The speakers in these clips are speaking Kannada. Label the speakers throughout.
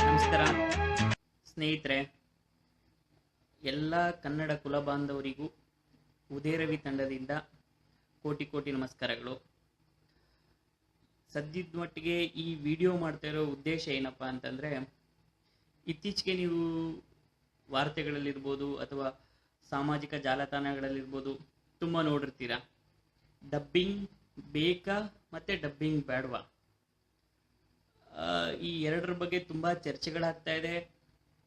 Speaker 1: ನಮಸ್ಕಾರ ಸ್ನೇಹಿತರೆ, ಎಲ್ಲ ಕನ್ನಡ ಕುಲ ಬಾಂಧವರಿಗೂ ಉದಯರವಿ ತಂಡದಿಂದ ಕೋಟಿ ಕೋಟಿ ನಮಸ್ಕಾರಗಳು. ಸದ್ಯದ ಮಟ್ಟಿಗೆ ಈ ವಿಡಿಯೋ ಮಾಡ್ತಾ ಇರೋ ಉದ್ದೇಶ ಏನಪ್ಪ ಅಂತಂದರೆ, ಇತ್ತೀಚೆಗೆ ನೀವು ವಾರ್ತೆಗಳಲ್ಲಿರ್ಬೋದು ಅಥವಾ ಸಾಮಾಜಿಕ ಜಾಲತಾಣಗಳಲ್ಲಿರ್ಬೋದು ತುಂಬ ನೋಡಿರ್ತೀರ. ಡಬ್ಬಿಂಗ್ ಬೇಕಾ ಮತ್ತು ಡಬ್ಬಿಂಗ್ ಬೇಡವಾ, ಈ ಎರಡರ ಬಗ್ಗೆ ತುಂಬ ಚರ್ಚೆಗಳಾಗ್ತಾ ಇದೆ.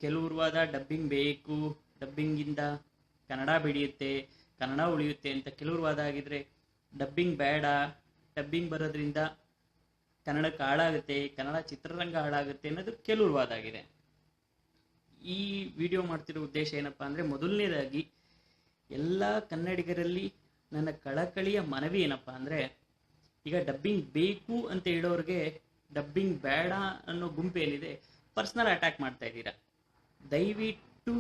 Speaker 1: ಕೆಲವ್ರ ವಾದ ಡಬ್ಬಿಂಗ್ ಬೇಕು, ಡಬ್ಬಿಂಗಿಂದ ಕನ್ನಡ ಬೆಳೆಯುತ್ತೆ, ಕನ್ನಡ ಉಳಿಯುತ್ತೆ ಅಂತ ಕೆಲವ್ರ ವಾದ ಆಗಿದ್ರೆ, ಡಬ್ಬಿಂಗ್ ಬೇಡ, ಡಬ್ಬಿಂಗ್ ಬರೋದ್ರಿಂದ ಕನ್ನಡಕ್ಕೆ ಹಾಳಾಗುತ್ತೆ, ಕನ್ನಡ ಚಿತ್ರರಂಗ ಹಾಳಾಗುತ್ತೆ ಅನ್ನೋದು ಕೆಲವ್ರ ವಾದ ಆಗಿದೆ. ಈ ವಿಡಿಯೋ ಮಾಡ್ತಿರೋ ಉದ್ದೇಶ ಏನಪ್ಪ ಅಂದರೆ, ಮೊದಲನೇದಾಗಿ ಎಲ್ಲ ಕನ್ನಡಿಗರಲ್ಲಿ ನನ್ನ ಕಳಕಳಿಯ ಮನವಿ ಏನಪ್ಪ ಅಂದರೆ, ಈಗ ಡಬ್ಬಿಂಗ್ ಬೇಕು ಅಂತ ಹೇಳೋರಿಗೆ ಡಬ್ಬಿಂಗ್ ಬೇಡ ಅನ್ನೋ ಗುಂಪು ಏನಿದೆ ಪರ್ಸ್ನಲ್ ಅಟ್ಯಾಕ್ ಮಾಡ್ತಾ ಇದ್ದೀರಾ. ದಯವಿಟ್ಟು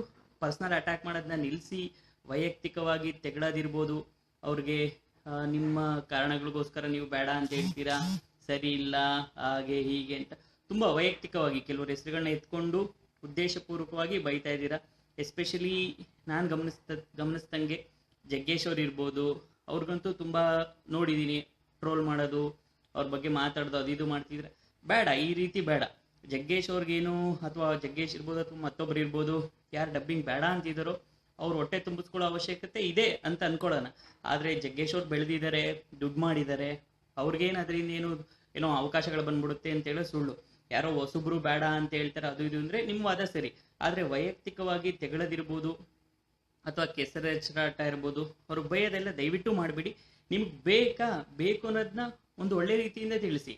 Speaker 1: ಪರ್ಸ್ನಲ್ ಅಟ್ಯಾಕ್ ಮಾಡೋದನ್ನ ನಿಲ್ಲಿಸಿ, ವೈಯಕ್ತಿಕವಾಗಿ ತೆಗಳದಿರ್ಬೋದು. ಅವ್ರಿಗೆ ನಿಮ್ಮ ಕಾರಣಗಳಿಗೋಸ್ಕರ ನೀವು ಬೇಡ ಅಂತ ಹೇಳ್ತೀರಾ, ಸರಿ ಇಲ್ಲ, ಹಾಗೆ ಹೀಗೆ ಅಂತ ತುಂಬ ವೈಯಕ್ತಿಕವಾಗಿ ಕೆಲವರು ಹೆಸರುಗಳನ್ನ ಎತ್ಕೊಂಡು ಉದ್ದೇಶಪೂರ್ವಕವಾಗಿ ಬೈತಾ ಇದ್ದೀರಾ. ಎಸ್ಪೆಷಲಿ ನಾನು ಗಮನಿಸ್ದಂಗೆ ಜಗ್ಗೇಶ್ ಅವ್ರು ಇರ್ಬೋದು, ಅವ್ರಿಗಂತೂ ತುಂಬ ನೋಡಿದ್ದೀನಿ ಟ್ರೋಲ್ ಮಾಡೋದು, ಅವ್ರ ಬಗ್ಗೆ ಮಾತಾಡೋದು, ಅದು ಇದು ಮಾಡ್ತಿದ್ರೆ ಬೇಡ, ಈ ರೀತಿ ಬೇಡ. ಜಗ್ಗೇಶ್ ಅವ್ರಿಗೇನು, ಅಥವಾ ಜಗ್ಗೇಶ್ ಇರ್ಬೋದು ಅಥವಾ ಮತ್ತೊಬ್ರು ಇರ್ಬೋದು, ಯಾರು ಡಬ್ಬಿಂಗ್ ಬೇಡ ಅಂತಿದ್ದಾರೋ ಅವ್ರು ಹೊಟ್ಟೆ ತುಂಬಿಸ್ಕೊಳ್ಳೋ ಅವಶ್ಯಕತೆ ಇದೆ ಅಂತ ಅನ್ಕೊಳ್ಳೋಣ. ಆದರೆ ಜಗ್ಗೇಶ್ ಅವ್ರು ಬೆಳೆದಿದ್ದಾರೆ, ದುಡ್ಡು ಮಾಡಿದ್ದಾರೆ, ಅವ್ರಿಗೇನು ಅದರಿಂದ ಏನೋ ಅವಕಾಶಗಳು ಬಂದ್ಬಿಡುತ್ತೆ ಅಂತ ಹೇಳೋ ಸುಳ್ಳು. ಯಾರೋ ಹೊಸಬ್ರು ಬೇಡ ಅಂತ ಹೇಳ್ತಾರೆ, ಅದು ಇದು ಅಂದರೆ ನಿಮ್ಮ ವಾದ ಸರಿ. ಆದರೆ ವೈಯಕ್ತಿಕವಾಗಿ ತೆಗಳದಿರ್ಬೋದು ಅಥವಾ ಕೆಸರೆಚ್ಚರಾಟ ಇರ್ಬೋದು, ಅವ್ರಿಗೆ ಬೈಯೋದೆಲ್ಲ ದಯವಿಟ್ಟು ಮಾಡಿಬಿಡಿ. ನಿಮ್ಗೆ ಬೇಕು ಅನ್ನೋದನ್ನ ಒಂದು ಒಳ್ಳೆ ರೀತಿಯಿಂದ ತಿಳಿಸಿ.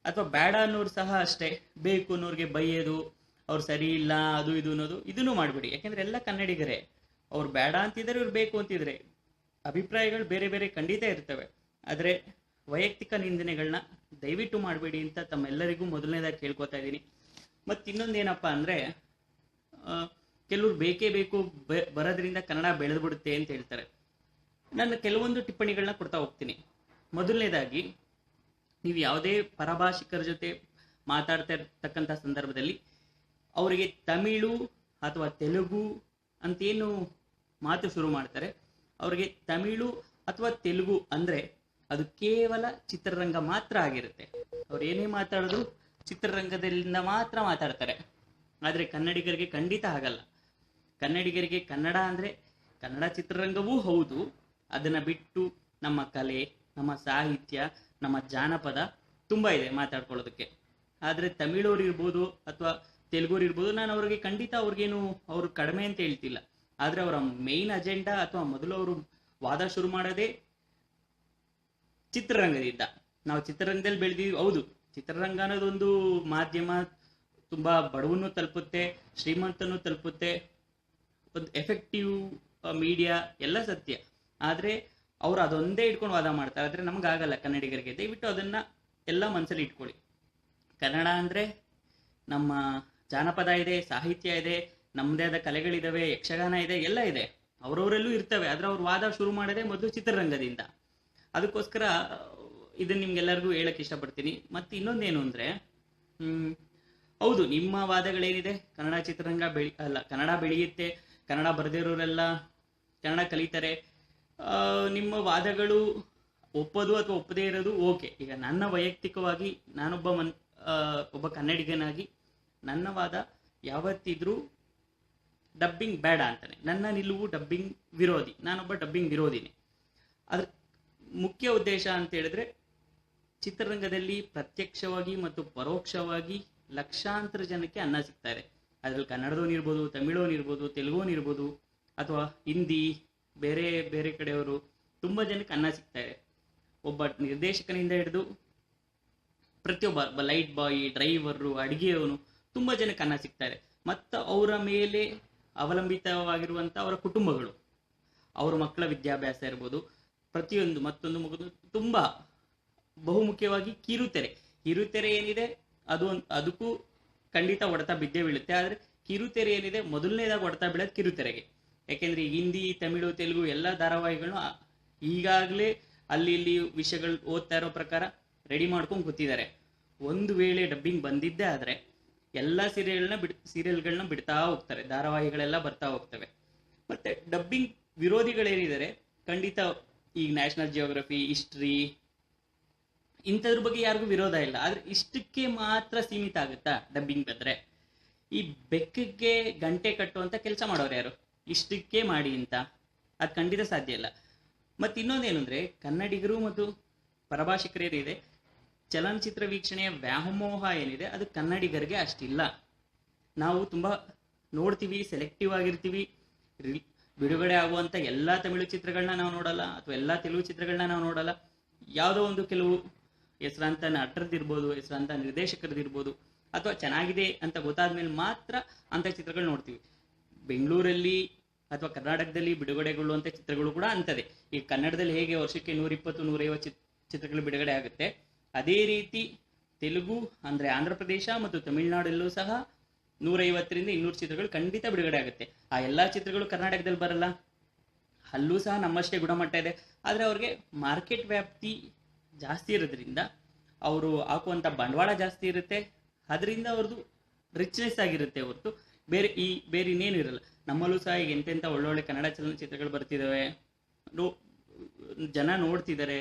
Speaker 1: ಅಥವಾ ಬೇಡ ಅನ್ನೋರು ಸಹ ಅಷ್ಟೇ, ಬೇಕು ಅನ್ನೋರಿಗೆ ಬೈಯೋದು, ಅವ್ರು ಸರಿ ಇಲ್ಲ, ಅದು ಇದು ಅನ್ನೋದು ಇದನ್ನು ಮಾಡಿಬಿಡಿ. ಯಾಕೆಂದ್ರೆ ಎಲ್ಲ ಕನ್ನಡಿಗರೇ, ಅವ್ರು ಬೇಡ ಅಂತಿದ್ದಾರೆ, ಇವ್ರು ಬೇಕು ಅಂತಿದ್ರೆ, ಅಭಿಪ್ರಾಯಗಳು ಬೇರೆ ಬೇರೆ ಖಂಡಿತ ಇರ್ತವೆ. ಆದರೆ ವೈಯಕ್ತಿಕ ನಿಂದನೆಗಳನ್ನ ದಯವಿಟ್ಟು ಮಾಡಬೇಡಿ ಅಂತ ತಮ್ಮೆಲ್ಲರಿಗೂ ಮೊದಲನೇದಾಗಿ ಕೇಳ್ಕೊತಾ ಇದ್ದೀನಿ. ಮತ್ತು ಇನ್ನೊಂದೇನಪ್ಪ ಅಂದರೆ, ಕೆಲವ್ರು ಬೇಕೇ ಬೇಕು, ಬರೋದ್ರಿಂದ ಕನ್ನಡ ಬೆಳೆದ್ಬಿಡುತ್ತೆ ಅಂತ ಹೇಳ್ತಾರೆ. ನಾನು ಕೆಲವೊಂದು ಟಿಪ್ಪಣಿಗಳನ್ನ ಕೊಡ್ತಾ ಹೋಗ್ತೀನಿ. ಮೊದಲನೇದಾಗಿ, ನೀವು ಯಾವುದೇ ಪರಭಾಷಿಕರ ಜೊತೆ ಮಾತಾಡ್ತಾ ಇರ್ತಕ್ಕಂಥ ಸಂದರ್ಭದಲ್ಲಿ ಅವರಿಗೆ ತಮಿಳು ಅಥವಾ ತೆಲುಗು ಅಂತೇನು ಮಾತು ಶುರು ಮಾಡ್ತಾರೆ, ಅವರಿಗೆ ತಮಿಳು ಅಥವಾ ತೆಲುಗು ಅಂದರೆ ಅದು ಕೇವಲ ಚಿತ್ರರಂಗ ಮಾತ್ರ ಆಗಿರುತ್ತೆ. ಅವ್ರು ಏನೇ ಮಾತಾಡೋದು ಚಿತ್ರರಂಗದಿಂದ ಮಾತ್ರ ಮಾತಾಡ್ತಾರೆ. ಆದರೆ ಕನ್ನಡಿಗರಿಗೆ ಖಂಡಿತ ಆಗಲ್ಲ. ಕನ್ನಡಿಗರಿಗೆ ಕನ್ನಡ ಅಂದರೆ ಕನ್ನಡ ಚಿತ್ರರಂಗವೂ ಹೌದು, ಅದನ್ನು ಬಿಟ್ಟು ನಮ್ಮ ಕಲೆ, ನಮ್ಮ ಸಾಹಿತ್ಯ, ನಮ್ಮ ಜಾನಪದ ತುಂಬ ಇದೆ ಮಾತಾಡ್ಕೊಳ್ಳೋದಕ್ಕೆ. ಆದರೆ ತಮಿಳವ್ರು ಇರ್ಬೋದು ಅಥವಾ ತೆಲುಗೂರು ಇರ್ಬೋದು, ನಾನು ಅವ್ರಿಗೆ ಖಂಡಿತ ಅವ್ರಿಗೇನು ಅವ್ರು ಕಡಿಮೆ ಅಂತ ಹೇಳ್ತಿಲ್ಲ. ಆದರೆ ಅವರ ಮೇನ್ ಅಜೆಂಡಾ ಅಥವಾ ಮೊದಲು ಅವರು ವಾದ ಶುರು ಮಾಡೋದೇ ಚಿತ್ರರಂಗದಿಂದ. ನಾವು ಚಿತ್ರರಂಗದಲ್ಲಿ ಬೆಳೆದಿದ್ದೀವಿ, ಹೌದು, ಚಿತ್ರರಂಗ ಅನ್ನೋದೊಂದು ಮಾಧ್ಯಮ, ತುಂಬ ಬಡವನ್ನೂ ತಲುಪುತ್ತೆ, ಶ್ರೀಮಂತನೂ ತಲುಪುತ್ತೆ, ಒಂದು ಎಫೆಕ್ಟಿವ್ ಮೀಡಿಯಾ, ಎಲ್ಲ ಸತ್ಯ. ಆದರೆ ಅವರು ಅದೊಂದೇ ಇಟ್ಕೊಂಡು ವಾದ ಮಾಡ್ತಾರೆ. ಆದರೆ ನಮಗಾಗಲ್ಲ ಕನ್ನಡಿಗರಿಗೆ. ದಯವಿಟ್ಟು ಅದನ್ನ ಎಲ್ಲ ಮನಸ್ಸಲ್ಲಿ ಇಟ್ಕೊಳ್ಳಿ. ಕನ್ನಡ ಅಂದರೆ ನಮ್ಮ ಜಾನಪದ ಇದೆ, ಸಾಹಿತ್ಯ ಇದೆ, ನಮ್ಮದೇ ಆದ ಕಲೆಗಳಿದ್ದಾವೆ, ಯಕ್ಷಗಾನ ಇದೆ, ಎಲ್ಲ ಇದೆ, ಅವರವರಲ್ಲೂ ಇರ್ತವೆ. ಆದರೆ ಅವ್ರು ವಾದ ಶುರು ಮಾಡೋದೇ ಮೊದಲು ಚಿತ್ರರಂಗದಿಂದ. ಅದಕ್ಕೋಸ್ಕರ ಇದನ್ನು ನಿಮ್ಗೆಲ್ಲರಿಗೂ ಹೇಳಕ್ಕೆ ಇಷ್ಟಪಡ್ತೀನಿ. ಮತ್ತು ಇನ್ನೊಂದೇನು ಅಂದರೆ, ಹೌದು, ನಿಮ್ಮ ವಾದಗಳೇನಿದೆ, ಕನ್ನಡ ಚಿತ್ರರಂಗ ಕನ್ನಡ ಬೆಳೆಯುತ್ತೆ, ಕನ್ನಡ ಬರೆದಿರೋರೆಲ್ಲ ಕನ್ನಡ ಕಲಿತಾರೆ, ನಿಮ್ಮ ವಾದಗಳು ಒಪ್ಪೋದು ಅಥವಾ ಒಪ್ಪದೇ ಇರೋದು ಓಕೆ. ಈಗ ನನ್ನ ವೈಯಕ್ತಿಕವಾಗಿ ಒಬ್ಬ ಕನ್ನಡಿಗನಾಗಿ ನನ್ನ ವಾದ ಯಾವತ್ತಿದ್ರೂ ಡಬ್ಬಿಂಗ್ ಬೇಡ ಅಂತಾನೆ. ನನ್ನ ನಿಲುವು ಡಬ್ಬಿಂಗ್ ವಿರೋಧಿ, ನಾನೊಬ್ಬ ಡಬ್ಬಿಂಗ್ ವಿರೋಧಿನಿ. ಅದ್ರ ಮುಖ್ಯ ಉದ್ದೇಶ ಅಂತ ಹೇಳಿದ್ರೆ, ಚಿತ್ರರಂಗದಲ್ಲಿ ಪ್ರತ್ಯಕ್ಷವಾಗಿ ಮತ್ತು ಪರೋಕ್ಷವಾಗಿ ಲಕ್ಷಾಂತರ ಜನಕ್ಕೆ ಅನ್ನ ಸಿಗ್ತಾ ಇದೆ. ಅದ್ರಲ್ಲಿ ಕನ್ನಡದವನಿರ್ಬೋದು, ತಮಿಳೋನಿರ್ಬೋದು, ತೆಲುಗೋನಿರ್ಬೋದು, ಅಥವಾ ಹಿಂದಿ, ಬೇರೆ ಬೇರೆ ಕಡೆಯವರು ತುಂಬ ಜನಕ್ಕೆ ಅನ್ನ ಸಿಗ್ತಾ ಇದೆ. ಒಬ್ಬ ನಿರ್ದೇಶಕನಿಂದ ಹಿಡಿದು ಪ್ರತಿಯೊಬ್ಬ ಲೈಟ್ ಬಾಯ್, ಡ್ರೈವರು, ಅಡುಗೆಯವನು, ತುಂಬ ಜನಕ್ಕೆ ಅನ್ನ ಸಿಗ್ತಾ ಇದೆ. ಮತ್ತು ಅವರ ಮೇಲೆ ಅವಲಂಬಿತವಾಗಿರುವಂಥ ಅವರ ಕುಟುಂಬಗಳು, ಅವರ ಮಕ್ಕಳ ವಿದ್ಯಾಭ್ಯಾಸ ಇರ್ಬೋದು, ಪ್ರತಿಯೊಂದು ಮತ್ತೊಂದು ಮುಗಿದು ತುಂಬ ಬಹುಮುಖ್ಯವಾಗಿ ಕಿರುತೆರೆ ಏನಿದೆ ಅದಕ್ಕೂ ಖಂಡಿತ ಹೊಡೆತ ಬಿದ್ದೇ ಬೀಳುತ್ತೆ. ಆದರೆ ಕಿರುತೆರೆ ಏನಿದೆ ಮೊದಲನೇದಾಗಿ ಹೊಡೆತ ಬೀಳೋದು ಕಿರುತೆರೆಗೆ. ಯಾಕೆಂದ್ರೆ ಹಿಂದಿ, ತಮಿಳು, ತೆಲುಗು ಎಲ್ಲ ಧಾರಾವಾಹಿಗಳನ್ನು ಈಗಾಗಲೇ ಅಲ್ಲಿ ಇಲ್ಲಿ ವಿಷಯಗಳು ಓದ್ತಾ ಇರೋ ಪ್ರಕಾರ ರೆಡಿ ಮಾಡ್ಕೊಂಡು ಕೂತಿದ್ದಾರೆ. ಒಂದು ವೇಳೆ ಡಬ್ಬಿಂಗ್ ಬಂದಿದ್ದೇ ಆದ್ರೆ ಎಲ್ಲ ಸೀರಿಯಲ್ಗಳನ್ನ ಬಿಡ್ತಾ ಹೋಗ್ತಾರೆ, ಧಾರಾವಾಹಿಗಳೆಲ್ಲ ಬರ್ತಾ ಹೋಗ್ತವೆ. ಮತ್ತೆ ಡಬ್ಬಿಂಗ್ ವಿರೋಧಿಗಳೇನಿದ್ದಾರೆ, ಖಂಡಿತ ಈಗ ನ್ಯಾಷನಲ್ ಜಿಯೋಗ್ರಫಿ, ಹಿಸ್ಟ್ರಿ ಇಂಥದ್ರ ಬಗ್ಗೆ ಯಾರಿಗೂ ವಿರೋಧ ಇಲ್ಲ. ಆದ್ರೆ ಇಷ್ಟಕ್ಕೆ ಮಾತ್ರ ಸೀಮಿತ ಆಗುತ್ತಾ ಡಬ್ಬಿಂಗ್ ಬಂದ್ರೆ? ಈ ಬೆಕ್ಕಕ್ಕೆ ಗಂಟೆ ಕಟ್ಟುವಂತ ಕೆಲಸ ಮಾಡೋರು ಯಾರು? ಇಷ್ಟಕ್ಕೆ ಮಾಡಿ ಅಂತ ಅದು ಖಂಡಿತ ಸಾಧ್ಯ ಇಲ್ಲ. ಮತ್ತೆ ಇನ್ನೊಂದೇನು ಅಂದ್ರೆ, ಕನ್ನಡಿಗರು ಮತ್ತು ಪರಭಾಷಿಕರೇನಿದೆ, ಚಲನಚಿತ್ರ ವೀಕ್ಷಣೆಯ ವ್ಯಾಮೋಹ ಏನಿದೆ ಅದು ಕನ್ನಡಿಗರಿಗೆ ಅಷ್ಟಿಲ್ಲ. ನಾವು ತುಂಬಾ ನೋಡ್ತೀವಿ, ಸೆಲೆಕ್ಟಿವ್ ಆಗಿರ್ತೀವಿ. ಬಿಡುಗಡೆ ಆಗುವಂತ ಎಲ್ಲಾ ತಮಿಳು ಚಿತ್ರಗಳನ್ನ ನಾವು ನೋಡಲ್ಲ, ಅಥವಾ ಎಲ್ಲಾ ತೆಲುಗು ಚಿತ್ರಗಳನ್ನ ನಾವು ನೋಡಲ್ಲ. ಯಾವುದೋ ಒಂದು ಕೆಲವು ಹೆಸರಾಂತ ನಟರದಿರ್ಬೋದು, ಹೆಸರಾಂತ ನಿರ್ದೇಶಕರದಿರ್ಬೋದು, ಅಥವಾ ಚೆನ್ನಾಗಿದೆ ಅಂತ ಗೊತ್ತಾದ್ಮೇಲೆ ಮಾತ್ರ ಅಂತ ಚಿತ್ರಗಳು ನೋಡ್ತೀವಿ. ಬೆಂಗಳೂರಲ್ಲಿ ಅಥವಾ ಕರ್ನಾಟಕದಲ್ಲಿ ಬಿಡುಗಡೆಗೊಳ್ಳುವಂತ ಚಿತ್ರಗಳು ಕೂಡ ಅಂತದೆ. ಈ ಕನ್ನಡದಲ್ಲಿ ಹೇಗೆ ವರ್ಷಕ್ಕೆ 120-150 ಚಿತ್ರಗಳು ಬಿಡುಗಡೆ ಆಗುತ್ತೆ, ಅದೇ ರೀತಿ ತೆಲುಗು ಅಂದ್ರೆ ಆಂಧ್ರ ಪ್ರದೇಶ ಮತ್ತು ತಮಿಳುನಾಡಲ್ಲೂ ಸಹ 150-200 ಚಿತ್ರಗಳು ಖಂಡಿತ ಬಿಡುಗಡೆ ಆಗುತ್ತೆ. ಆ ಎಲ್ಲಾ ಚಿತ್ರಗಳು ಕರ್ನಾಟಕದಲ್ಲಿ ಬರಲ್ಲ, ಅಲ್ಲೂ ಸಹ ನಮ್ಮಷ್ಟೇ ಗುಣಮಟ್ಟ ಇದೆ. ಆದ್ರೆ ಅವ್ರಿಗೆ ಮಾರ್ಕೆಟ್ ವ್ಯಾಪ್ತಿ ಜಾಸ್ತಿ ಇರೋದ್ರಿಂದ ಅವರು ಹಾಕುವಂತ ಬಂಡವಾಳ ಜಾಸ್ತಿ ಇರುತ್ತೆ, ಅದರಿಂದ ಅವ್ರದ್ದು ರಿಚ್ನೆಸ್ ಆಗಿರುತ್ತೆ ಹೊರತು ಬೇರೆ ಇನ್ನೇನು ಇರಲ್ಲ. ನಮ್ಮಲ್ಲೂ ಸಹ ಈಗ ಎಂತೆಂಥ ಒಳ್ಳೊಳ್ಳೆ ಕನ್ನಡ ಚಲನಚಿತ್ರಗಳು ಬರ್ತಿದ್ದಾವೆ, ಜನ ನೋಡ್ತಿದ್ದಾರೆ,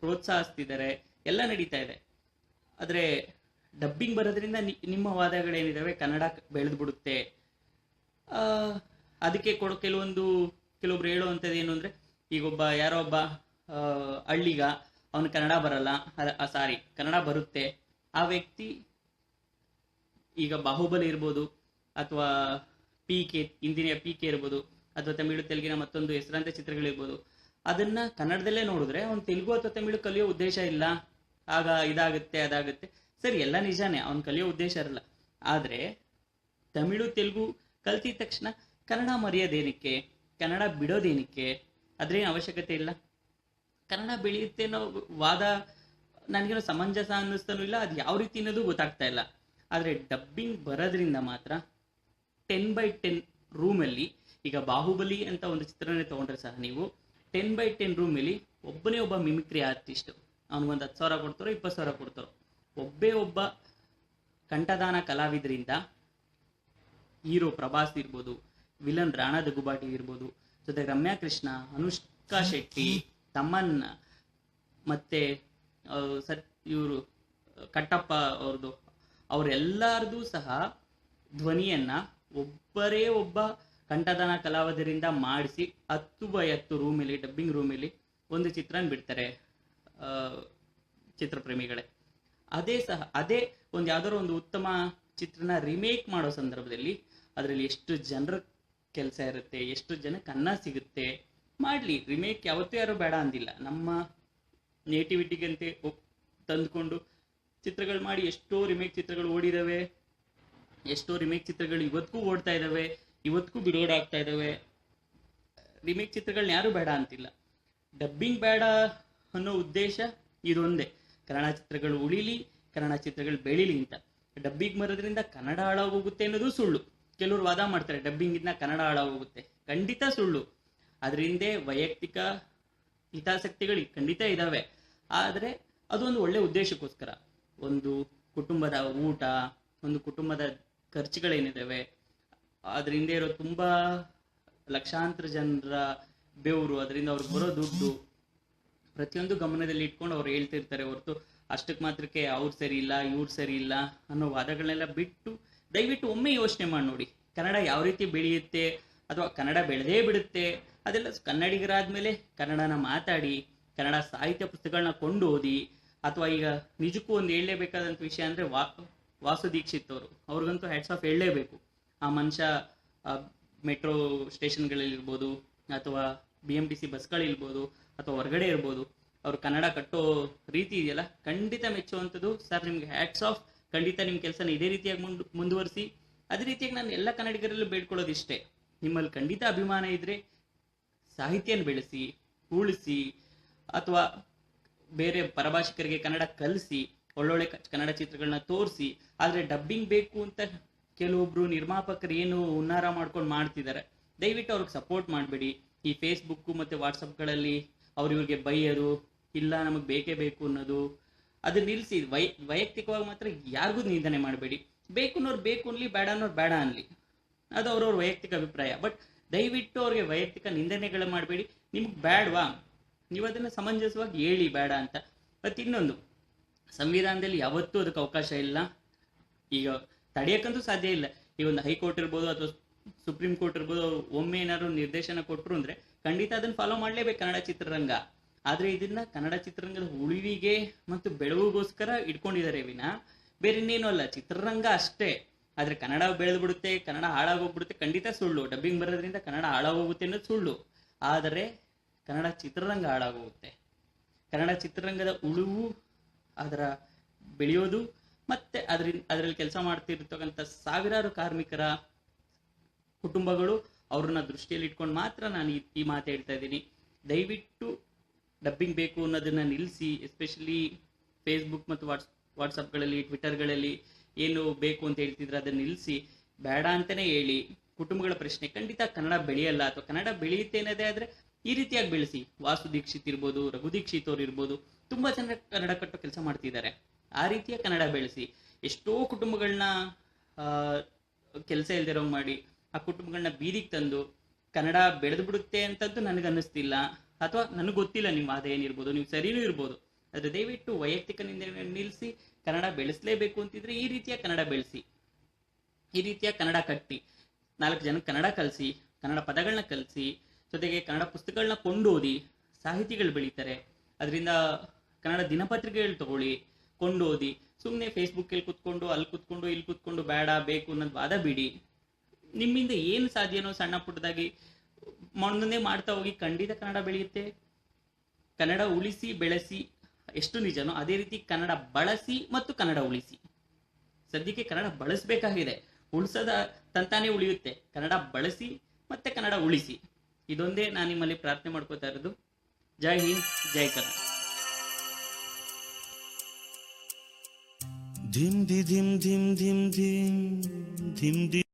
Speaker 1: ಪ್ರೋತ್ಸಾಹಿಸ್ತಿದ್ದಾರೆ, ಎಲ್ಲ ನಡೀತಾ ಇದೆ. ಆದ್ರೆ ಡಬ್ಬಿಂಗ್ ಬರೋದ್ರಿಂದ ನಿಮ್ಮ ವಾದಗಳೇನಿದಾವೆ, ಕನ್ನಡ ಬೆಳೆದು ಬಿಡುತ್ತೆ. ಅದಕ್ಕೆ ಕೆಲವೊಬ್ರು ಹೇಳುವಂಥದ್ದು ಏನು ಅಂದ್ರೆ, ಈಗೊಬ್ಬ ಯಾರೋ ಒಬ್ಬ ಹಳ್ಳಿಗ ಅವನು ಕನ್ನಡ ಬರಲ್ಲ, ಕನ್ನಡ ಬರುತ್ತೆ, ಆ ವ್ಯಕ್ತಿ ಈಗ ಬಾಹುಬಲಿ ಇರ್ಬೋದು, ಅಥವಾ ಹಿಂದಿನ ಪಿಕೆ ಇರ್ಬೋದು, ಅಥವಾ ತಮಿಳು ತೆಲುಗಿನ ಮತ್ತೊಂದು ಹೆಸರಾಂತ ಚಿತ್ರಗಳಿರ್ಬೋದು, ಅದನ್ನ ಕನ್ನಡದಲ್ಲೇ ನೋಡಿದ್ರೆ ಅವ್ನು ತೆಲುಗು ಅಥವಾ ತಮಿಳು ಕಲಿಯೋ ಉದ್ದೇಶ ಇಲ್ಲ, ಆಗ ಇದಾಗುತ್ತೆ ಅದಾಗುತ್ತೆ. ಸರಿ, ಎಲ್ಲ ನಿಜಾನೇ, ಅವ್ನು ಕಲಿಯೋ ಉದ್ದೇಶ ಇರಲ್ಲ. ಆದ್ರೆ ತಮಿಳು ತೆಲುಗು ಕಲ್ತಿದ ತಕ್ಷಣ ಕನ್ನಡ ಮರೆಯೋದೇನಕ್ಕೆ, ಕನ್ನಡ ಬಿಡೋದೇನಕ್ಕೆ? ಅದ್ರೇನು ಅವಶ್ಯಕತೆ ಇಲ್ಲ. ಕನ್ನಡ ಬೆಳೆಯುತ್ತೆ ಅನ್ನೋ ವಾದ ನನಗೇನೋ ಸಮಂಜಸ ಅನ್ನಿಸ್ತಾನೂ ಇಲ್ಲ, ಅದು ಯಾವ ರೀತಿ ಅನ್ನೋದು ಗೊತ್ತಾಗ್ತಾ ಇಲ್ಲ. ಆದ್ರೆ ಡಬ್ಬಿಂಗ್ ಬರೋದ್ರಿಂದ ಮಾತ್ರ 10x10 ರೂಮಲ್ಲಿ, ಈಗ ಬಾಹುಬಲಿ ಅಂತ ಒಂದು ಚಿತ್ರನೇ ತಗೊಂಡ್ರೆ ಸಹ ನೀವು 10x10 ರೂಮಲ್ಲಿ ಒಬ್ಬನೇ ಒಬ್ಬ ಮಿಮಿಕ್ರಿ ಆರ್ಟಿಸ್ಟ್, ಅವನಿಗೊಂದು 10,000 ಕೊಡ್ತಾರೋ 20,000 ಕೊಡ್ತಾರೋ, ಒಬ್ಬ ಕಂಠದಾನ ಕಲಾವಿದರಿಂದ ಹೀರೋ ಪ್ರಭಾಸ್ ಇರ್ಬೋದು, ವಿಲನ್ ರಾಣಾ ದಗುಬಾಟಿ ಇರ್ಬೋದು, ಜೊತೆಗೆ ರಮ್ಯಾ ಕೃಷ್ಣ, ಅನುಷ್ಕಾ ಶೆಟ್ಟಿ, ತಮನ್, ಮತ್ತೆ ಇವರು ಕಟ್ಟಪ್ಪ ಅವ್ರದ್ದು, ಅವರೆಲ್ಲರದು ಸಹ ಧ್ವನಿಯನ್ನ ಒಬ್ಬ ಕಂಠದಾನ ಕಲಾವಿದರಿಂದ ಮಾಡಿಸಿ 10x10 ರೂಮಲ್ಲಿ, ಡಬ್ಬಿಂಗ್ ರೂಮಲ್ಲಿ ಒಂದು ಚಿತ್ರನ ಬಿಡ್ತಾರೆ ಚಿತ್ರಪ್ರೇಮಿಗಳೇ. ಅದೇ ಒಂದು ಯಾವ್ದಾದ್ರು ಒಂದು ಉತ್ತಮ ಚಿತ್ರನ ರಿಮೇಕ್ ಮಾಡೋ ಸಂದರ್ಭದಲ್ಲಿ ಅದರಲ್ಲಿ ಎಷ್ಟು ಜನರ ಕೆಲಸ ಇರುತ್ತೆ, ಎಷ್ಟು ಜನಕ್ಕೆ ಅನ್ನ ಸಿಗುತ್ತೆ. ಮಾಡ್ಲಿ, ರಿಮೇಕ್ ಯಾವತ್ತೂ ಯಾರು ಬೇಡ ಅಂದಿಲ್ಲ. ನಮ್ಮ ನೇಟಿವಿಟಿಗಂತೆ ತಂದ್ಕೊಂಡು ಚಿತ್ರಗಳು ಮಾಡಿ ಎಷ್ಟೋ ರಿಮೇಕ್ ಚಿತ್ರಗಳು ಓಡಿದಾವೆ, ಎಷ್ಟೋ ರಿಮೇಕ್ ಚಿತ್ರಗಳು ಇವತ್ತಿಗೂ ಓಡ್ತಾ ಇದಾವೆ, ಇವತ್ತಿಗೂ ಬಿಡುಗಡೆ ಆಗ್ತಾ ಇದಾವೆ. ರಿಮೇಕ್ ಚಿತ್ರಗಳನ್ನ ಯಾರು ಬೇಡ ಅಂತಿಲ್ಲ. ಡಬ್ಬಿಂಗ್ ಬೇಡ ಅನ್ನೋ ಉದ್ದೇಶ ಇದೊಂದೇ, ಕನ್ನಡ ಚಿತ್ರಗಳು ಉಳಿಲಿ, ಕನ್ನಡ ಚಿತ್ರಗಳು ಬೆಳಿಲಿ ಅಂತ. ಡಬ್ಬಿಂಗ್ ಬರೋದ್ರಿಂದ ಕನ್ನಡ ಹಾಳಾಗೋಗುತ್ತೆ ಅನ್ನೋದು ಸುಳ್ಳು. ಕೆಲವರು ವಾದ ಮಾಡ್ತಾರೆ ಡಬ್ಬಿಂಗ್ ಇಂದ ಕನ್ನಡ ಹಾಳಾಗೋಗುತ್ತೆ, ಖಂಡಿತ ಸುಳ್ಳು. ಅದರಿಂದ ವೈಯಕ್ತಿಕ ಹಿತಾಸಕ್ತಿಗಳು ಖಂಡಿತ ಇದಾವೆ, ಆದ್ರೆ ಅದೊಂದು ಒಳ್ಳೆ ಉದ್ದೇಶಕ್ಕೋಸ್ಕರ. ಒಂದು ಕುಟುಂಬದ ಊಟ, ಒಂದು ಕುಟುಂಬದ ಖರ್ಚುಗಳೇನಿದಾವೆ, ಅದರಿಂದ ಇರೋ ತುಂಬಾ ಲಕ್ಷಾಂತರ ಜನರ ಬೆವರು, ಅದರಿಂದ ಅವ್ರಿಗೆ ಬರೋ ದುಡ್ಡು, ಪ್ರತಿಯೊಂದು ಗಮನದಲ್ಲಿ ಇಟ್ಕೊಂಡು ಅವ್ರು ಹೇಳ್ತಿರ್ತಾರೆ ಹೊರತು ಅಷ್ಟಕ್ಕೆ ಮಾತ್ರಕ್ಕೆ ಅವ್ರು ಸರಿ ಇಲ್ಲ, ಇವ್ರು ಸರಿ ಇಲ್ಲ ಅನ್ನೋ ವಾದಗಳನ್ನೆಲ್ಲ ಬಿಟ್ಟು ದಯವಿಟ್ಟು ಒಮ್ಮೆ ಯೋಚನೆ ಮಾಡಿ ನೋಡಿ, ಕನ್ನಡ ಯಾವ ರೀತಿ ಬೆಳೆಯುತ್ತೆ ಅಥವಾ ಕನ್ನಡ ಬೆಳೆದೇ ಬಿಡುತ್ತೆ. ಅದೆಲ್ಲ ಕನ್ನಡಿಗರಾದ್ಮೇಲೆ ಕನ್ನಡನ ಮಾತಾಡಿ, ಕನ್ನಡ ಸಾಹಿತ್ಯ ಪುಸ್ತಕಗಳನ್ನ ಕೊಂಡು ಓದಿ, ಅಥವಾ ಈಗ ನಿಜಕ್ಕೂ ಒಂದು ಹೇಳಲೇಬೇಕಾದಂಥ ವಿಷಯ ಅಂದ್ರೆ ವಾಸು ದೀಕ್ಷಿತ್ ಅವ್ರಿಗಂತೂ ಹ್ಯಾಟ್ಸ್ ಆಫ್ ಹೇಳಲೇಬೇಕು. ಆ ಮನುಷ್ಯ ಮೆಟ್ರೋ ಸ್ಟೇಷನ್ಗಳಲ್ಲಿರ್ಬೋದು, ಅಥವಾ BMTC ಬಸ್ಗಳಿರ್ಬೋದು, ಅಥವಾ ಹೊರಗಡೆ ಇರ್ಬೋದು, ಅವ್ರು ಕನ್ನಡ ಕಟ್ಟೋ ರೀತಿ ಇದೆಯಲ್ಲ, ಖಂಡಿತ ಮೆಚ್ಚುವಂಥದ್ದು. ಸರ್, ನಿಮ್ಗೆ ಹ್ಯಾಟ್ಸ್ ಆಫ್. ಖಂಡಿತ ನಿಮ್ಮ ಕೆಲಸನ ಇದೇ ರೀತಿಯಾಗಿ ಮುಂದುವರಿಸಿ. ಅದೇ ರೀತಿಯಾಗಿ ನಾನು ಎಲ್ಲ ಕನ್ನಡಿಗರಲ್ಲೂ ಬೇಡ್ಕೊಳ್ಳೋದಿಷ್ಟೇ, ನಿಮ್ಮಲ್ಲಿ ಖಂಡಿತ ಅಭಿಮಾನ ಇದ್ರೆ ಸಾಹಿತ್ಯನ ಬೆಳೆಸಿ, ಉಳಿಸಿ, ಅಥವಾ ಬೇರೆ ಪರಭಾಷಿಕರಿಗೆ ಕನ್ನಡ ಕಲಿಸಿ, ಒಳ್ಳೊಳ್ಳೆ ಕನ್ನಡ ಚಿತ್ರಗಳನ್ನ ತೋರಿಸಿ. ಆದ್ರೆ ಡಬ್ಬಿಂಗ್ ಬೇಕು ಅಂತ ಕೆಲವೊಬ್ರು ನಿರ್ಮಾಪಕರು ಏನು ಹುನ್ನಾರ ಮಾಡ್ಕೊಂಡು ಮಾಡ್ತಿದ್ದಾರೆ, ದಯವಿಟ್ಟು ಅವ್ರಿಗೆ ಸಪೋರ್ಟ್ ಮಾಡಬೇಡಿ. ಈ ಫೇಸ್ಬುಕ್ ಮತ್ತೆ ವಾಟ್ಸಪ್ಗಳಲ್ಲಿ ಇವ್ರಿಗೆ ಬೈಯೋದು, ಇಲ್ಲ ನಮಗೆ ಬೇಕೇ ಬೇಕು ಅನ್ನೋದು ಅದು ನಿಲ್ಲಿಸಿ. ವೈಯಕ್ತಿಕವಾಗಿ ಮಾತ್ರ ಯಾರಿಗೂ ನಿಂದನೆ ಮಾಡಬೇಡಿ. ಬೇಕು ಅನ್ನೋರು ಬೇಕು ಅನ್ಲಿ, ಬೇಡ ಅನ್ನೋರು ಬೇಡ ಅನ್ಲಿ, ಅದು ಅವ್ರವ್ರ ವೈಯಕ್ತಿಕ ಅಭಿಪ್ರಾಯ. ಬಟ್ ದಯವಿಟ್ಟು ಅವ್ರಿಗೆ ವೈಯಕ್ತಿಕ ನಿಂದನೆಗಳು ಮಾಡಬೇಡಿ. ನಿಮ್ಗೆ ಬೇಡವಾ, ನೀವು ಅದನ್ನು ಸಮಂಜಸವಾಗಿ ಹೇಳಿ ಬೇಡ ಅಂತ. ಮತ್ತು ಇನ್ನೊಂದು, ಸಂವಿಧಾನದಲ್ಲಿ ಯಾವತ್ತೂ ಅದಕ್ಕೆ ಅವಕಾಶ ಇಲ್ಲ. ಈಗ ತಡೆಯೋಕ್ಕಂತೂ ಸಾಧ್ಯ ಇಲ್ಲ. ಈ ಒಂದು ಹೈಕೋರ್ಟ್ ಇರ್ಬೋದು ಅಥವಾ ಸುಪ್ರೀಂ ಕೋರ್ಟ್ ಇರ್ಬೋದು, ಅವ್ರು ಒಮ್ಮೆ ಏನಾದ್ರು ನಿರ್ದೇಶನ ಕೊಟ್ಟರು ಅಂದ್ರೆ ಖಂಡಿತ ಅದನ್ನು ಫಾಲೋ ಮಾಡಲೇಬೇಕು ಕನ್ನಡ ಚಿತ್ರರಂಗ. ಆದ್ರೆ ಇದನ್ನ ಕನ್ನಡ ಚಿತ್ರರಂಗದ ಉಳಿವಿಗೆ ಮತ್ತು ಬೆಳವಿಗೋಸ್ಕರ ಇಟ್ಕೊಂಡಿದ್ದಾರೆ ವಿನ ಬೇರೆ ಇನ್ನೇನು ಅಲ್ಲ. ಚಿತ್ರರಂಗ ಅಷ್ಟೇ. ಆದ್ರೆ ಕನ್ನಡ ಬೆಳೆದು ಬಿಡುತ್ತೆ, ಕನ್ನಡ ಹಾಳಾಗೋಗ್ಬಿಡುತ್ತೆ, ಖಂಡಿತ ಸುಳ್ಳು. ಡಬ್ಬಿಂಗ್ ಬರೋದ್ರಿಂದ ಕನ್ನಡ ಹಾಳಾಗೋಗುತ್ತೆ ಅನ್ನೋದು ಸುಳ್ಳು. ಆದರೆ ಕನ್ನಡ ಚಿತ್ರರಂಗ ಹಾಳಾಗೋಗುತ್ತೆ. ಕನ್ನಡ ಚಿತ್ರರಂಗದ ಉಳುವು, ಅದರ ಬೆಳೆಯೋದು, ಮತ್ತೆ ಅದರಲ್ಲಿ ಕೆಲಸ ಮಾಡ್ತಿರ್ತಕ್ಕಂಥ ಸಾವಿರಾರು ಕಾರ್ಮಿಕರ ಕುಟುಂಬಗಳು, ಅವ್ರನ್ನ ದೃಷ್ಟಿಯಲ್ಲಿ ಇಟ್ಕೊಂಡು ಮಾತ್ರ ನಾನು ಈ ಮಾತು ಹೇಳ್ತಾ ಇದ್ದೀನಿ. ದಯವಿಟ್ಟು ಡಬ್ಬಿಂಗ್ ಬೇಕು ಅನ್ನೋದನ್ನ ನಿಲ್ಲಿಸಿ. ಎಸ್ಪೆಷಲಿ ಫೇಸ್ಬುಕ್ ಮತ್ತು ವಾಟ್ಸಪ್ಗಳಲ್ಲಿ, ಟ್ವಿಟರ್ಗಳಲ್ಲಿ ಏನು ಬೇಕು ಅಂತ ಹೇಳ್ತಿದ್ರೆ ಅದನ್ನ ನಿಲ್ಲಿಸಿ. ಬೇಡ ಅಂತಾನೆ ಹೇಳಿ. ಕುಟುಂಬಗಳ ಪ್ರಶ್ನೆ, ಖಂಡಿತ ಕನ್ನಡ ಬೆಳೆಯಲ್ಲ ಅಥವಾ ಕನ್ನಡ ಬೆಳೆಯುತ್ತೆ ಅನ್ನೋದೇ ಆದ್ರೆ ಈ ರೀತಿಯಾಗಿ ಬೆಳೆಸಿ. ವಾಸು ದೀಕ್ಷಿತ್ ಇರ್ಬೋದು, ರಘು ದೀಕ್ಷಿತ್ ಅವ್ರು ಇರ್ಬೋದು, ತುಂಬಾ ಜನ ಕನ್ನಡ ಕಟ್ಟೋ ಕೆಲಸ ಮಾಡ್ತಿದ್ದಾರೆ. ಆ ರೀತಿಯ ಕನ್ನಡ ಬೆಳೆಸಿ. ಎಷ್ಟೋ ಕುಟುಂಬಗಳನ್ನ ಕೆಲಸ ಇಲ್ದಿರೋ ಮಾಡಿ ಆ ಕುಟುಂಬಗಳನ್ನ ಬೀದಿಗೆ ತಂದು ಕನ್ನಡ ಬೆಳೆದು ಬಿಡುತ್ತೆ ಅಂತಂತೂ ನನಗನ್ನಿಸ್ತಿಲ್ಲ. ಅಥವಾ ನನಗೆ ಗೊತ್ತಿಲ್ಲ ನಿಮ್ಮ ವಾದ ಏನಿರ್ಬೋದು, ನೀವು ಸರಿನೂ ಇರ್ಬೋದು. ಆದ್ರೆ ದಯವಿಟ್ಟು ವೈಯಕ್ತಿಕ ನಿಲ್ಲಿಸಿ. ಕನ್ನಡ ಬೆಳೆಸಲೇಬೇಕು ಅಂತಿದ್ರೆ ಈ ರೀತಿಯ ಕನ್ನಡ ಬೆಳೆಸಿ, ಈ ರೀತಿಯ ಕನ್ನಡ ಕಟ್ಟಿ, 4 ಜನಕ್ಕೆ ಕನ್ನಡ ಕಲಿಸಿ, ಕನ್ನಡ ಪದಗಳನ್ನ ಕಲಿಸಿ, ಜೊತೆಗೆ ಕನ್ನಡ ಪುಸ್ತಕಗಳನ್ನ ಕೊಂಡೋದಿ. ಸಾಹಿತಿಗಳು ಬೆಳೀತಾರೆ ಅದರಿಂದ. ಕನ್ನಡ ದಿನಪತ್ರಿಕೆಗಳು ತಗೊಳ್ಳಿ, ಕೊಂಡೋದಿ. ಸುಮ್ಮನೆ ಫೇಸ್ಬುಕ್ಕಲ್ಲಿ ಕುತ್ಕೊಂಡು, ಅಲ್ಲಿ ಕುತ್ಕೊಂಡು, ಇಲ್ಲಿ ಕುತ್ಕೊಂಡು ಬೇಡ ಬೇಕು ಅನ್ನೋದು ವಾದ ಬಿಡಿ. ನಿಮ್ಮಿಂದ ಏನು ಸಾಧ್ಯನೋ ಸಣ್ಣ ಪುಟ್ಟದಾಗಿ ಮುಂದೆ ಮಾಡ್ತಾ ಹೋಗಿ. ಖಂಡಿತ ಕನ್ನಡ ಬೆಳೆಯುತ್ತೆ. ಕನ್ನಡ ಉಳಿಸಿ ಬೆಳೆಸಿ ಎಷ್ಟು ನಿಜನೋ ಅದೇ ರೀತಿ ಕನ್ನಡ ಬಳಸಿ ಮತ್ತು ಕನ್ನಡ ಉಳಿಸಿ. ಸದ್ಯಕ್ಕೆ ಕನ್ನಡ ಬಳಸಬೇಕಾಗಿದೆ, ಉಳಿಸದ ತಂತಾನೆ ಉಳಿಯುತ್ತೆ. ಕನ್ನಡ ಬಳಸಿ ಮತ್ತೆ ಕನ್ನಡ ಉಳಿಸಿ. ಇದೊಂದೇ ನಾನು ನಿಮ್ಮಲ್ಲಿ ಪ್ರಾರ್ಥನೆ ಮಾಡ್ಕೋತಾ ಇರೋದು. ಜೈ ಹಿಂದ್, ಜೈ ಕನ್ನಡ. ಧಿಮ್ ಧಿ ಧಿಮ್ ಧಿಮ್ ಧಿಮ್ ಧಿಮ್ ಧಿಮ್ ಧಿ